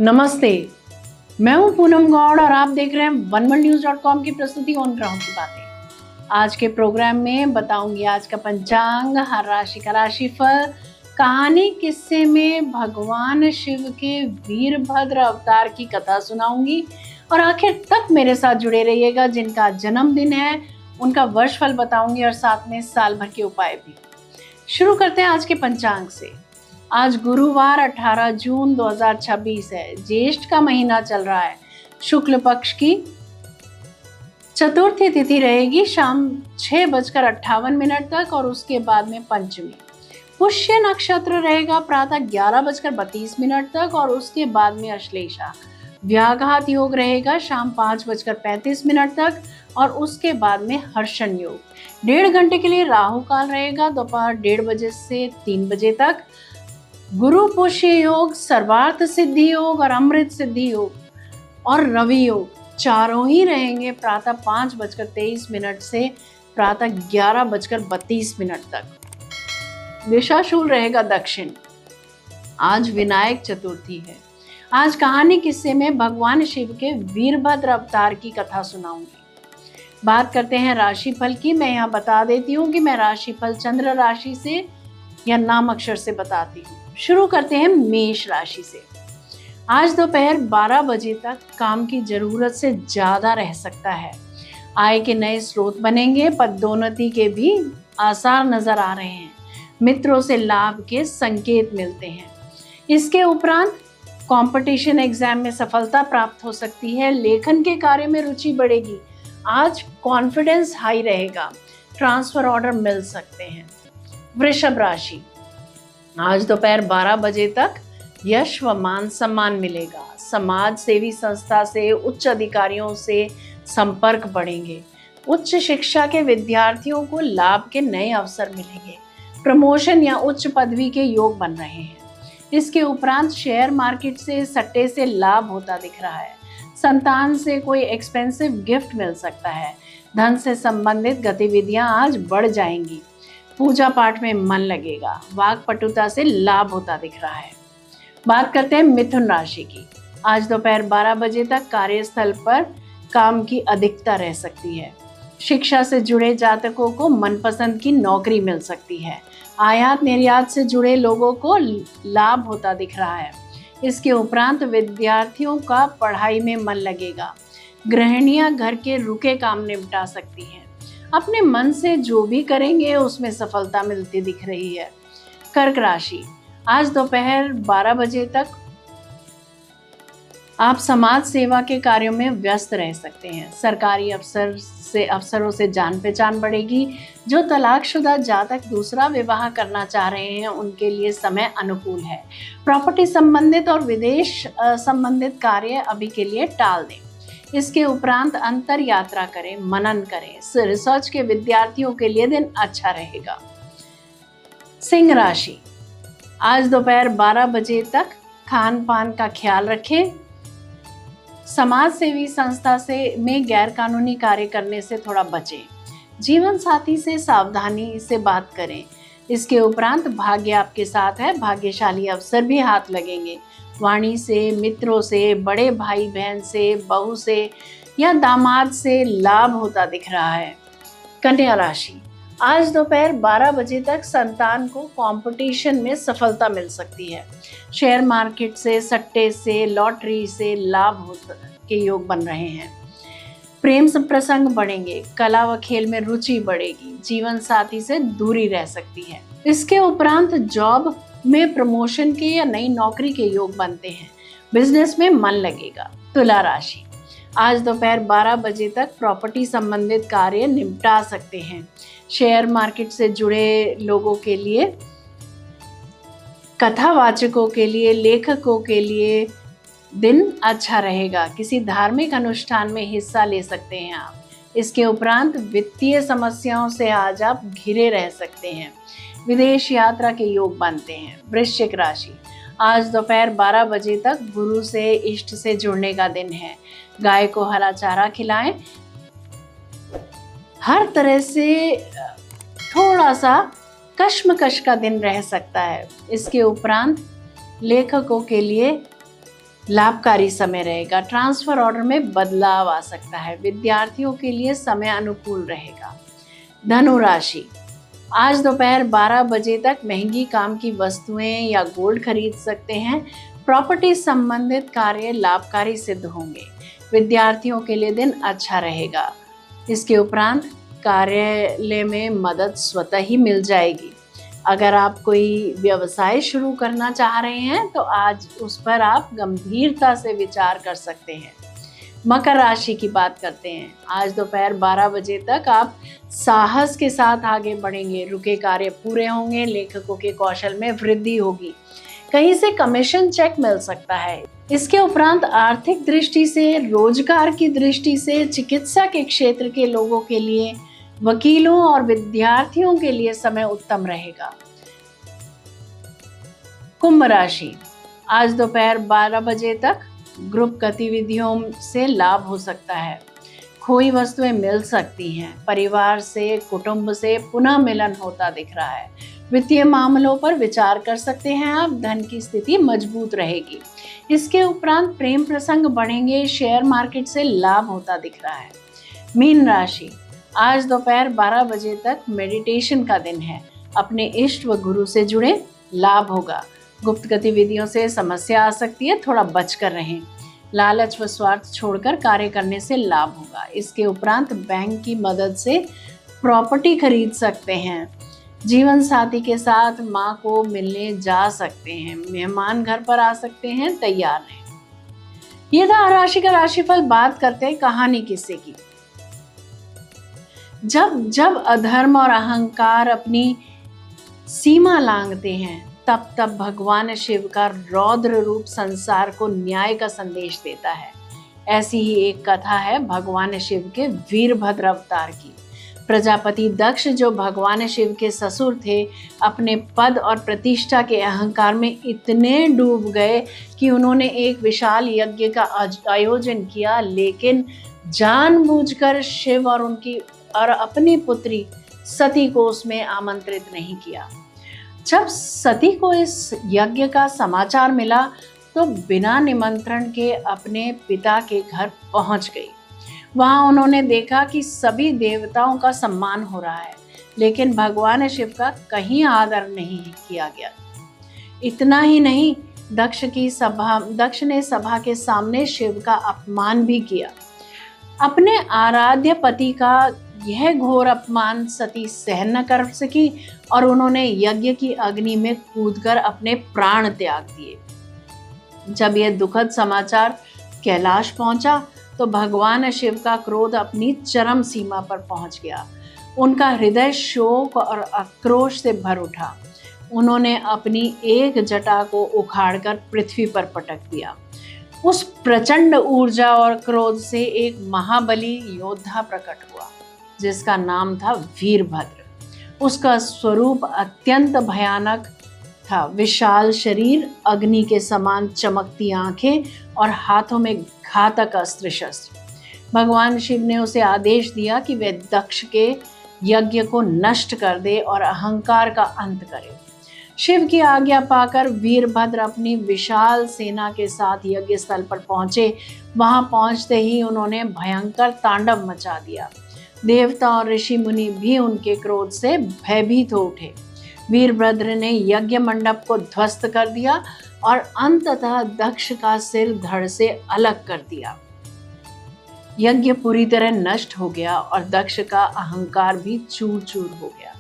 नमस्ते। मैं हूं पूनम गौड़ और आप देख रहे हैं oneworldnews.com की प्रस्तुति ऑन ग्राउंड की बातें। आज के प्रोग्राम में बताऊंगी आज का पंचांग, हर राशि का राशिफल, कहानी किस्से में भगवान शिव के वीरभद्र अवतार की कथा सुनाऊंगी और आखिर तक मेरे साथ जुड़े रहिएगा। जिनका जन्मदिन है उनका वर्षफल बताऊंगी और साथ में साल भर के उपाय भी। शुरू करते हैं आज के पंचांग से। आज गुरुवार 18 जून 2026 है। ज्येष्ठ का महीना चल रहा है। शुक्ल पक्ष की चतुर्थी तिथि रहेगी शाम 6:58 तक और उसके बाद में पंचमी। पुष्य नक्षत्र रहेगा प्रातः 11:32 तक और उसके बाद में अश्लेषा। व्याघात योग रहेगा शाम 5:35 तक और उसके बाद में हर्षण योग। 1.5 घंटे के लिए राहु काल रहेगा दोपहर 1:30 बजे से 3 बजे तक। गुरु पुष्य योग, सर्वार्थ सिद्धि योग और अमृत सिद्धि योग और रवि योग चारों ही रहेंगे प्रातः 5:23 से प्रातः 11:32 तक। दिशाशूल रहेगा दक्षिण। आज विनायक चतुर्थी है। आज कहानी किस्से में भगवान शिव के वीरभद्र अवतार की कथा सुनाऊंगी। बात करते हैं राशिफल की। मैं यहाँ बता देती हूँ कि मैं राशिफल चंद्र राशि से या नाम अक्षर से बताती हूँ। शुरू करते हैं मेष राशि से। आज दोपहर 12 बजे तक काम की जरूरत से ज्यादा रह सकता है। आय के नए स्रोत बनेंगे। पदोन्नति के भी आसार नजर आ रहे हैं। मित्रों से लाभ के संकेत मिलते हैं। इसके उपरांत कंपटीशन एग्जाम में सफलता प्राप्त हो सकती है। लेखन के कार्य में रुचि बढ़ेगी। आज कॉन्फिडेंस हाई रहेगा। ट्रांसफर ऑर्डर मिल सकते हैं। वृषभ राशि। आज दोपहर 12 बजे तक यश व मान सम्मान मिलेगा। समाज सेवी संस्था से उच्च अधिकारियों से संपर्क बढ़ेंगे। उच्च शिक्षा के विद्यार्थियों को लाभ के नए अवसर मिलेंगे। प्रमोशन या उच्च पदवी के योग बन रहे हैं। इसके उपरांत शेयर मार्केट से सट्टे से लाभ होता दिख रहा है। संतान से कोई एक्सपेंसिव गिफ्ट मिल सकता है। धन से संबंधित गतिविधियां आज बढ़ जाएंगी। पूजा पाठ में मन लगेगा। वाक्पटुता से लाभ होता दिख रहा है। बात करते हैं मिथुन राशि की। आज दोपहर 12 बजे तक कार्यस्थल पर काम की अधिकता रह सकती है। शिक्षा से जुड़े जातकों को मनपसंद की नौकरी मिल सकती है। आयात निर्यात से जुड़े लोगों को लाभ होता दिख रहा है। इसके उपरांत विद्यार्थियों का पढ़ाई में मन लगेगा। गृहिणियां घर के रुके काम निपटा सकती हैं। अपने मन से जो भी करेंगे उसमें सफलता मिलती दिख रही है। कर्क राशि। आज दोपहर 12 बजे तक आप समाज सेवा के कार्यों में व्यस्त रह सकते हैं। सरकारी अफसरों से जान पहचान बढ़ेगी। जो तलाकशुदा जातक दूसरा विवाह करना चाह रहे हैं उनके लिए समय अनुकूल है। प्रॉपर्टी संबंधित और विदेश संबंधित कार्य अभी के लिए टाल दें। इसके उपरांत अंतर यात्रा करें, मनन करें। रिसर्च के विद्यार्थियों के लिए दिन अच्छा रहेगा। सिंह राशि। आज दोपहर 12 बजे तक खान पान का ख्याल रखें। समाज सेवी संस्था में गैर कानूनी कार्य करने से थोड़ा बचें। जीवन साथी से सावधानी से बात करें। इसके उपरांत भाग्य आपके साथ है। भाग्यशाली अवसर भी हाथ लगेंगे। वाणी से, मित्रों से, बड़े भाई बहन से, बहू से या दामाद से लाभ होता दिख रहा है। कन्या राशि। आज दोपहर 12 बजे तक संतान को कंपटीशन में सफलता मिल सकती है। शेयर मार्केट से, सट्टे से, लॉटरी से लाभ के योग बन रहे हैं। प्रेम प्रसंग बढ़ेंगे। कला व खेल में रुचि बढ़ेगी। जीवन साथी से दूरी रह सकती है। इसके उपरांत जॉब में प्रमोशन के या नई नौकरी के योग बनते हैं। बिजनेस में मन लगेगा। तुला राशि। आज दोपहर 12 बजे तक प्रॉपर्टी संबंधित कार्य निपटा सकते हैं। शेयर मार्केट से जुड़े लोगों के लिए, कथावाचकों के लिए, लेखकों के लिए दिन अच्छा रहेगा। किसी धार्मिक अनुष्ठान में हिस्सा ले सकते हैं आप। इसके उपरांत वित्तीय समस्याओं से आज आप घिरे रह सकते हैं। विदेश यात्रा के योग बनते हैं। वृश्चिक राशि। आज दोपहर 12 बजे तक गुरु से, इष्ट से जुड़ने का दिन है। गाय को हरा चारा खिलाएं। हर तरह से थोड़ा सा कश्मकश का दिन रह सकता है। इसके उपरांत लेखकों के लिए लाभकारी समय रहेगा। ट्रांसफर ऑर्डर में बदलाव आ सकता है। विद्यार्थियों के लिए समय अनुकूल रहेगा। धनु राशि, आज दोपहर 12 बजे तक महंगी काम की वस्तुएं या गोल्ड खरीद सकते हैं। प्रॉपर्टी संबंधित कार्य लाभकारी सिद्ध होंगे। विद्यार्थियों के लिए दिन अच्छा रहेगा। इसके उपरांत कार्यालय में मदद स्वतः ही मिल जाएगी। अगर आप कोई व्यवसाय शुरू करना चाह रहे हैं तो आज उस पर आप गंभीरता से विचार कर सकते हैं। मकर राशि की बात करते हैं। आज दोपहर 12 बजे तक आप साहस के साथ आगे बढ़ेंगे। रुके कार्य पूरे होंगे। लेखकों के कौशल में वृद्धि होगी। कहीं से कमीशन चेक मिल सकता है। इसके उपरांत आर्थिक दृष्टि से, रोजगार की दृष्टि से, चिकित्सा के क्षेत्र के लोगों के लिए, वकीलों और विद्यार्थियों के लिए समय उत्तम रहेगा। कुंभ राशि, आज दोपहर 12 बजे तक ग्रुप गतिविधियों से लाभ हो सकता है। खोई वस्तुएं मिल सकती हैं। परिवार से, कुटुंब से पुनः मिलन होता दिख रहा है। वित्तीय मामलों पर विचार कर सकते हैं आप। धन की स्थिति मजबूत रहेगी। इसके उपरांत प्रेम प्रसंग बढ़ेंगे। शेयर मार्केट से लाभ होता दिख रहा है। मीन राशि, आज दोपहर 12 बजे तक मेडिटेशन का दिन है। अपने इष्ट व गुरु से जुड़े, लाभ होगा। गुप्त गतिविधियों से समस्या आ सकती है, थोड़ा बचकर रहें। लालच व स्वार्थ छोड़कर कार्य करने से लाभ होगा। इसके उपरांत बैंक की मदद से प्रॉपर्टी खरीद सकते हैं। जीवन साथी के साथ माँ को मिलने जा सकते हैं। मेहमान घर पर आ सकते हैं, तैयार रहें। ये था राशि का राशिफल। बात करते हैं कहानी किस्से की। जब जब अधर्म और अहंकार अपनी सीमा लांघते हैं, तब तब भगवान शिव का रौद्र रूप संसार को न्याय का संदेश देता है। ऐसी ही एक कथा है भगवान शिव के वीरभद्र अवतार की। प्रजापति दक्ष, जो भगवान शिव के ससुर थे, अपने पद और प्रतिष्ठा के अहंकार में इतने डूब गए कि उन्होंने एक विशाल यज्ञ का आयोजन किया, लेकिन जानबूझकर शिव और अपनी पुत्री सती को उसमें आमंत्रित नहीं किया। जब सती को इस यज्ञ का समाचार मिला तो बिना निमंत्रण के अपने पिता के घर पहुंच गई। वहां उन्होंने देखा कि सभी देवताओं का सम्मान हो रहा है, लेकिन भगवान शिव का कहीं आदर नहीं किया गया। इतना ही नहीं, दक्ष ने सभा के सामने शिव का अपमान भी किया। अपने आराध्य पति का यह घोर अपमान सती सहन न कर सकी और उन्होंने यज्ञ की अग्नि में कूदकर अपने प्राण त्याग दिए। जब यह दुखद समाचार कैलाश पहुंचा तो भगवान शिव का क्रोध अपनी चरम सीमा पर पहुंच गया। उनका हृदय शोक और आक्रोश से भर उठा। उन्होंने अपनी एक जटा को उखाड़कर पृथ्वी पर पटक दिया। उस प्रचंड ऊर्जा और क्रोध से एक महाबली योद्धा प्रकट हुआ, जिसका नाम था वीरभद्र। उसका स्वरूप अत्यंत भयानक था। विशाल शरीर, अग्नि के समान चमकती आंखें और हाथों में घातक अस्त्र शस्त्र। भगवान शिव ने उसे आदेश दिया कि वह दक्ष के यज्ञ को नष्ट कर दे और अहंकार का अंत करे। शिव की आज्ञा पाकर वीरभद्र अपनी विशाल सेना के साथ यज्ञ स्थल पर पहुंचे। वहां पहुंचते ही उन्होंने भयंकर तांडव मचा दिया। देवता और ऋषि मुनि भी उनके क्रोध से भयभीत हो उठे। वीरभद्र ने यज्ञ मंडप को ध्वस्त कर दिया और अंततः दक्ष का सिर धड़ से अलग कर दिया। यज्ञ पूरी तरह नष्ट हो गया और दक्ष का अहंकार भी चूर चूर हो गया।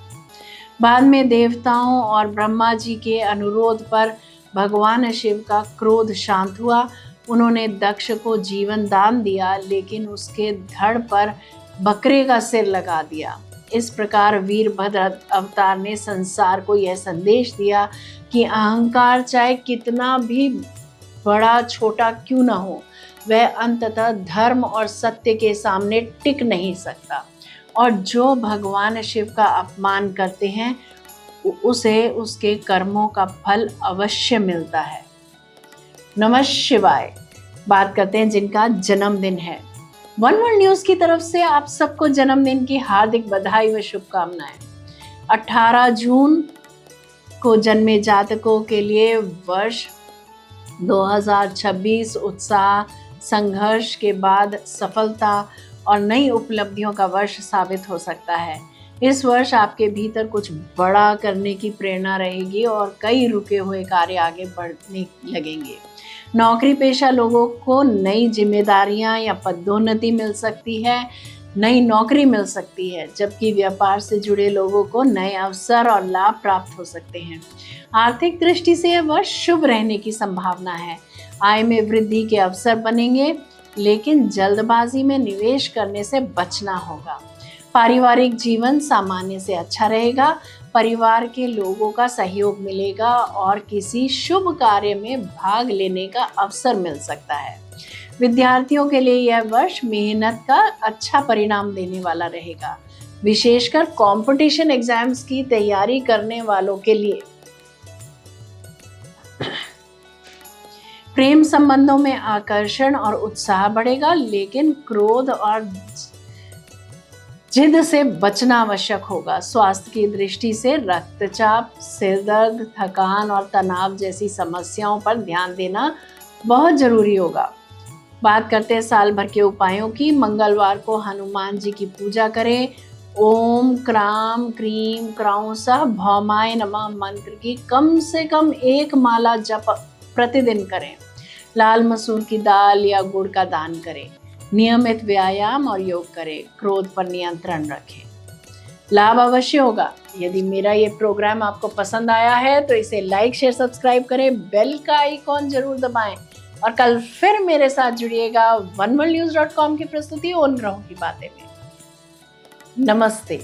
बाद में देवताओं और ब्रह्मा जी के अनुरोध पर भगवान शिव का क्रोध शांत हुआ। उन्होंने दक्ष को जीवन दान दिया, लेकिन उसके धड़ पर बकरे का सिर लगा दिया। इस प्रकार वीरभद्र अवतार ने संसार को यह संदेश दिया कि अहंकार चाहे कितना भी बड़ा छोटा क्यों न हो, वह अंततः धर्म और सत्य के सामने टिक नहीं सकता, और जो भगवान शिव का अपमान करते हैं उसे उसके कर्मों का फल अवश्य मिलता है। नमः शिवाय। बात करते हैं जिनका जन्मदिन है। वन वर्ल्ड न्यूज की तरफ से आप सबको जन्मदिन की हार्दिक बधाई व शुभकामनाएं। 18 जून को जन्मे जातकों के लिए वर्ष 2026 उत्साह, संघर्ष के बाद सफलता और नई उपलब्धियों का वर्ष साबित हो सकता है। इस वर्ष आपके भीतर कुछ बड़ा करने की प्रेरणा रहेगी और कई रुके हुए कार्य आगे बढ़ने लगेंगे। नौकरी पेशा लोगों को नई जिम्मेदारियां या पदोन्नति मिल सकती है, नई नौकरी मिल सकती है, जबकि व्यापार से जुड़े लोगों को नए अवसर और लाभ प्राप्त हो सकते हैं। आर्थिक दृष्टि से यह वर्ष शुभ रहने की संभावना है। आय में वृद्धि के अवसर बनेंगे, लेकिन जल्दबाजी में निवेश करने से बचना होगा। पारिवारिक जीवन सामान्य से अच्छा रहेगा। परिवार के लोगों का सहयोग मिलेगा और किसी शुभ कार्य में भाग लेने का अवसर मिल सकता है। विद्यार्थियों के लिए यह वर्ष मेहनत का अच्छा परिणाम देने वाला रहेगा, विशेषकर कंपटीशन एग्जाम्स की तैयारी करने वालों के लिए। प्रेम संबंधों में आकर्षण और उत्साह बढ़ेगा, लेकिन क्रोध और जिद से बचना आवश्यक होगा। स्वास्थ्य की दृष्टि से रक्तचाप, सिर दर्द, थकान और तनाव जैसी समस्याओं पर ध्यान देना बहुत जरूरी होगा। बात करते हैं साल भर के उपायों की। मंगलवार को हनुमान जी की पूजा करें। ओम क्राम क्रीम क्राउं सह भौमाय नमः मंत्र की कम से कम 1 माला जप प्रतिदिन करें। लाल मसूर की दाल या गुड़ का दान करें। नियमित व्यायाम और योग करें। क्रोध पर नियंत्रण रखें। लाभ अवश्य होगा। यदि मेरा ये प्रोग्राम आपको पसंद आया है तो इसे लाइक शेयर सब्सक्राइब करें, बेल का आइकॉन जरूर दबाएं और कल फिर मेरे साथ जुड़िएगा oneworldnews.com की प्रस्तुति उन ग्रहों की बातें में। नमस्ते।